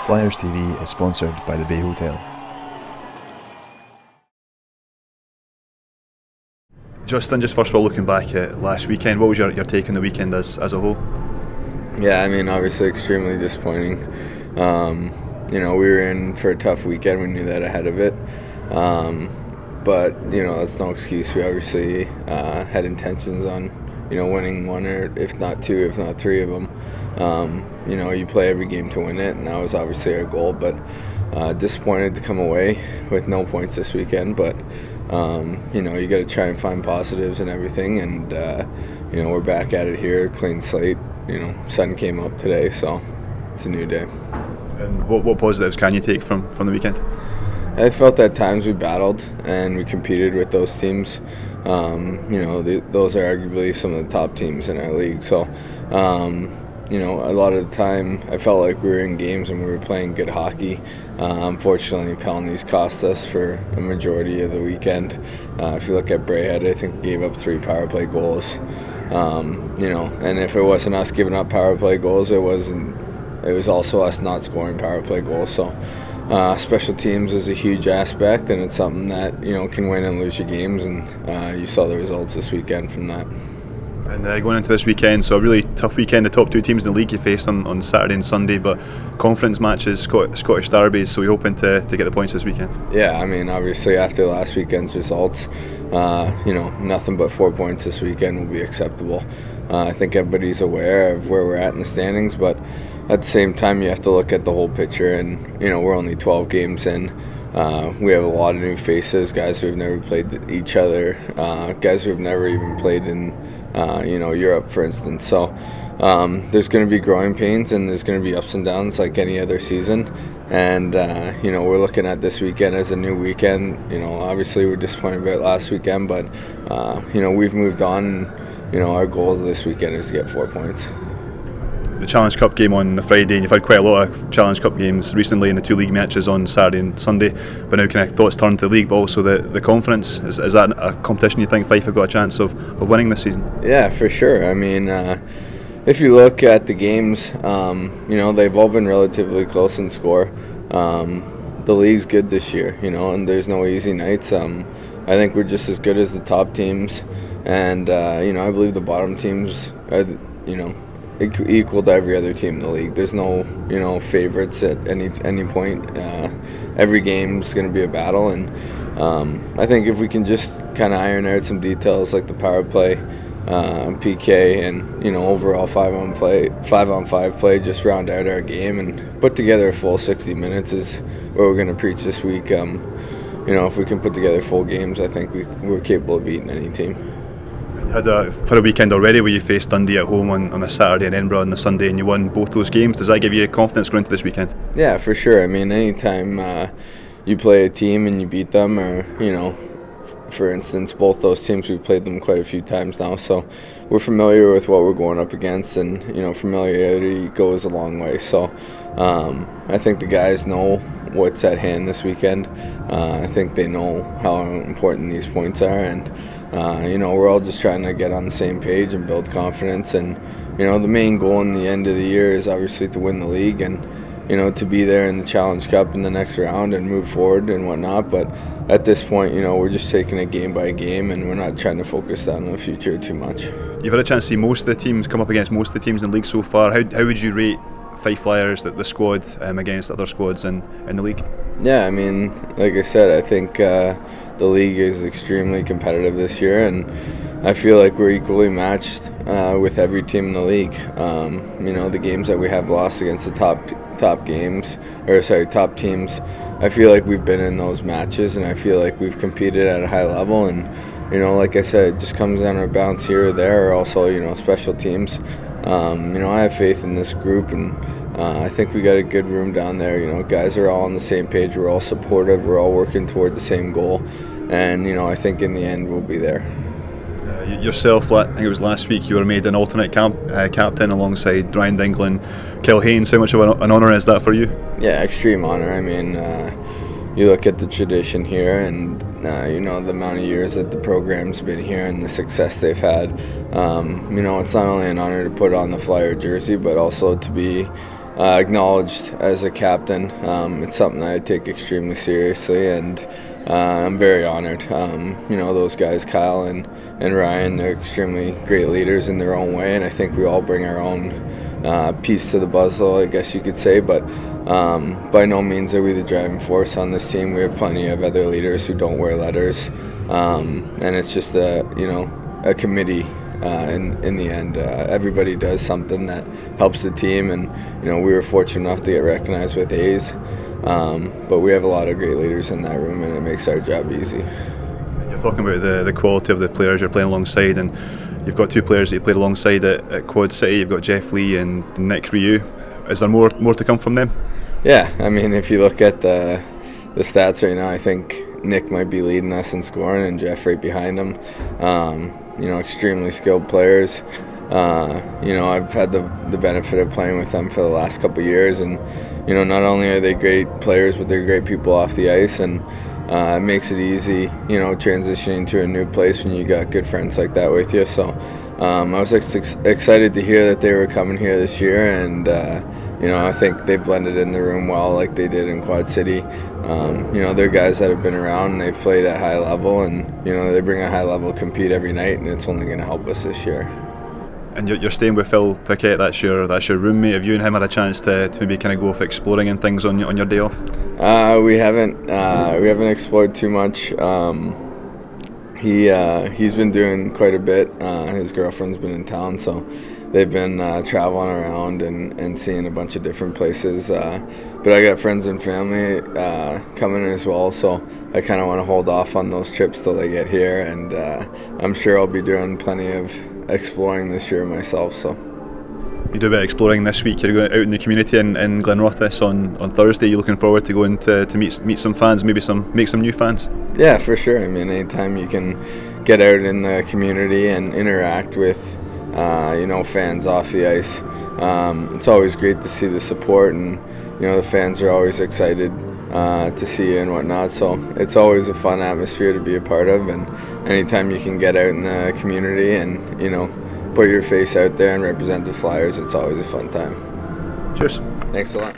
Flyers TV is sponsored by the Bay Hotel. Justin, just first of all, looking back at last weekend, what was your take on the weekend as a whole? Yeah, I mean, obviously extremely disappointing. We were in for a tough weekend. We knew that ahead of it. But, that's no excuse. We obviously had intentions on, winning one, or if not two, if not three of them. You play every game to win it, and that was obviously our goal. But disappointed to come away with no points this weekend. But, you got to try and find positives and everything. And, we're back at it here, clean slate. Sun came up today, so it's a new day. And what positives can you take from the weekend? I felt at times we battled and we competed with those teams. Those are arguably some of the top teams in our league. So, a lot of the time I felt like we were in games and we were playing good hockey. Unfortunately, penalties cost us for a majority of the weekend. If you look at Braehead, I think we gave up 3 power play goals. And if it wasn't us giving up power play goals, it was also us not scoring power play goals. So special teams is a huge aspect, and it's something that can win and lose your games, and you saw the results this weekend from that. And going into this weekend, so a really tough weekend. The top 2 teams in the league you faced on Saturday and Sunday, but conference matches, Scottish derbies, so we're hoping to get the points this weekend. Yeah, I mean, obviously after last weekend's results, nothing but 4 points this weekend will be acceptable. I think everybody's aware of where we're at in the standings, but at the same time you have to look at the whole picture, and we're only 12 games in. We have a lot of new faces, guys who have never played each other, guys who have never even played in Europe, for instance. So there's going to be growing pains, and there's going to be ups and downs like any other season. And we're looking at this weekend as a new weekend. Obviously we're disappointed about last weekend, but we've moved on. Our goal this weekend is to get 4 points. The Challenge Cup game on the Friday, and you've had quite a lot of Challenge Cup games recently in the 2 league matches on Saturday and Sunday, but now kind of thoughts turn to the league, but also the conference. Is that a competition you think Fife have got a chance of winning this season? Yeah, for sure. I mean, if you look at the games, they've all been relatively close in score. The league's good this year, and there's no easy nights. I think we're just as good as the top teams, and I believe the bottom teams are, equal to every other team in the league. There's no, favorites at any point. Every game's going to be a battle, and I think if we can just kind of iron out some details like the power play, PK, and overall 5-on-5 play, just round out our game and put together a full 60 minutes is what we're going to preach this week. If we can put together full games, I think we're capable of beating any team. You had a weekend already where you faced Dundee at home on a Saturday and Edinburgh on the Sunday, and you won both those games. Does that give you confidence going into this weekend? Yeah, for sure. I mean, anytime you play a team and you beat them, or for instance, both those teams, we've played them quite a few times now, so we're familiar with what we're going up against, and familiarity goes a long way. So I think the guys know what's at hand this weekend. I think they know how important these points are, and we're all just trying to get on the same page and build confidence. And the main goal in the end of the year is obviously to win the league, and to be there in the Challenge Cup in the next round and move forward and whatnot. But at this point, we're just taking it game by game, and we're not trying to focus on the future too much. You've had a chance to see most of the teams come up against most of the teams in the league so far. How would you rate Fife Flyers, the squad, against other squads in the league? Yeah, I mean, like I said, I think the league is extremely competitive this year, and I feel like we're equally matched with every team in the league. The games that we have lost against the top teams, I feel like we've been in those matches, and I feel like we've competed at a high level. And like I said, it just comes down to a bounce here or there, or also special teams. I have faith in this group, and I think we got a good room down there. Guys are all on the same page. We're all supportive. We're all working toward the same goal, and I think in the end we'll be there. Yourself, I think it was last week, you were made an alternate captain alongside Ryan Dingle, Kilhanes. How much of an honour is that for you? Yeah, extreme honour. I mean, you look at the tradition here, and the amount of years that the program's been here and the success they've had. It's not only an honour to put on the Flyer jersey, but also to be acknowledged as a captain. It's something I take extremely seriously, and I'm very honored. Those guys, Kyle and Ryan, they're extremely great leaders in their own way, and I think we all bring our own piece to the puzzle, I guess you could say, but by no means are we the driving force on this team. We have plenty of other leaders who don't wear letters, and it's just a committee. In the end, everybody does something that helps the team, and we were fortunate enough to get recognized with A's, but we have a lot of great leaders in that room, and it makes our job easy. You're talking about the quality of the players you're playing alongside, and you've got two players that you played alongside at Quad City. You've got Jeff Lee and Nick Ryu. Is there more to come from them? Yeah, I mean, if you look at the stats right now, I think Nick might be leading us in scoring, and Jeff right behind him. Extremely skilled players. I've had the benefit of playing with them for the last couple of years, and not only are they great players, but they're great people off the ice, and it makes it easy, transitioning to a new place when you got good friends like that with you. So I was excited to hear that they were coming here this year, and I think they blended in the room well, like they did in Quad City. They're guys that have been around, and they've played at high level, and they bring a high level compete every night, and it's only going to help us this year. And you're staying with Phil Pickett. That's your roommate. Have you and him had a chance to maybe kind of go off exploring and things on your day off? We haven't explored too much. He's been doing quite a bit. His girlfriend's been in town, so they've been traveling around and seeing a bunch of different places. But I got friends and family coming in as well, so I kind of want to hold off on those trips till they get here, and I'm sure I'll be doing plenty of exploring this year myself. So you do a bit of exploring this week. You're going out in the community in Glenrothes on Thursday. You're looking forward to going to meet some fans, maybe make some new fans? Yeah, for sure. I mean, anytime you can get out in the community and interact with fans off the ice, it's always great to see the support, and the fans are always excited to see you and whatnot, so it's always a fun atmosphere to be a part of, and anytime you can get out in the community and put your face out there and represent the Flyers, it's always a fun time. Cheers. Thanks a lot.